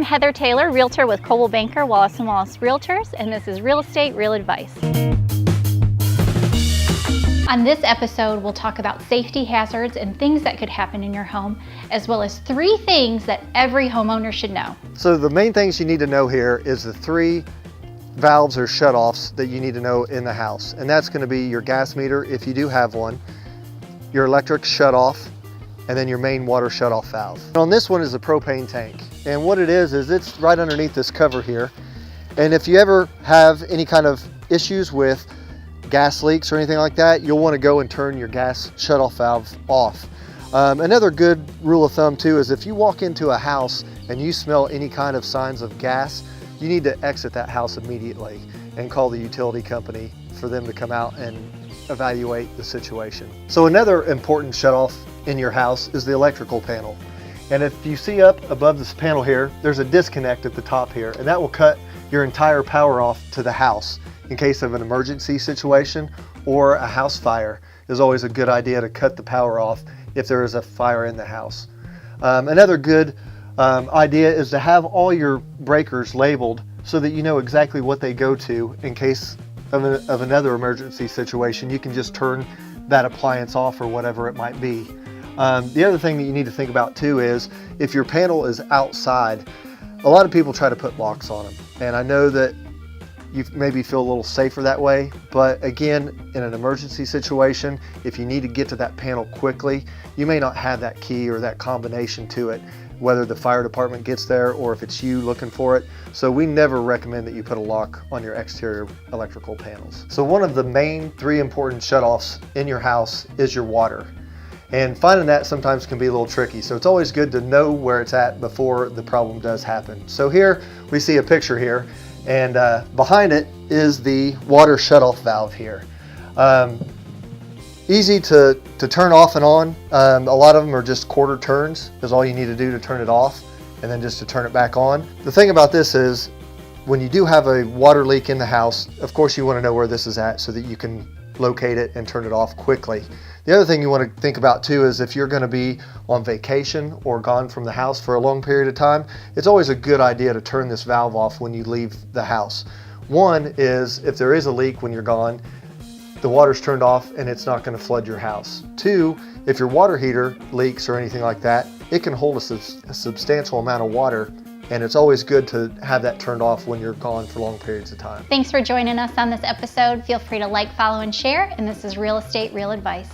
Heather Taylor, Realtor with Coldwell Banker, Wallace & Wallace Realtors, and this is Real Estate Real Advice. On this episode, we'll talk about safety hazards and things that could happen in your home, as well as 3 things that every homeowner should know. So the main things you need to know here is the 3 valves or shutoffs that you need to know in the house. And that's going to be your gas meter, if you do have one, your electric shutoff, and then your main water shutoff valve. And on this one is a propane tank. And what it is it's right underneath this cover here. And if you ever have any kind of issues with gas leaks or anything like that, you'll want to go and turn your gas shutoff valve off. Another good rule of thumb too is if you walk into a house and you smell any kind of signs of gas, you need to exit that house immediately and call the utility company for them to come out and evaluate the situation. So another important shutoff in your house is the electrical panel. And if you see up above this panel here, there's a disconnect at the top here, and that will cut your entire power off to the house. In case of an emergency situation or a house fire, is always a good idea to cut the power off if there is a fire in the house. Another good idea is to have all your breakers labeled so that you know exactly what they go to in case of another emergency situation. You can just turn that appliance off or whatever it might be. The other thing that you need to think about too is if your panel is outside, a lot of people try to put locks on them. And I know that you maybe feel a little safer that way, but again, in an emergency situation, if you need to get to that panel quickly, you may not have that key or that combination to it, whether the fire department gets there or if it's you looking for it. So we never recommend that you put a lock on your exterior electrical panels. So one of the main 3 important shutoffs in your house is your water. And finding that sometimes can be a little tricky. So it's always good to know where it's at before the problem does happen. So here we see a picture here, and behind it is the water shutoff valve here. Easy to turn off and on. A lot of them are just quarter turns is all you need to do to turn it off, and then just to turn it back on. The thing about this is when you do have a water leak in the house, of course you want to know where this is at so that you can locate it and turn it off quickly. The other thing you want to think about too is if you're going to be on vacation or gone from the house for a long period of time, it's always a good idea to turn this valve off when you leave the house. One is if there is a leak when you're gone, the water's turned off and it's not going to flood your house. 2, if your water heater leaks or anything like that, it can hold a substantial amount of water, and it's always good to have that turned off when you're gone for long periods of time. Thanks for joining us on this episode. Feel free to like, follow, and share. And this is Real Estate Real Advice.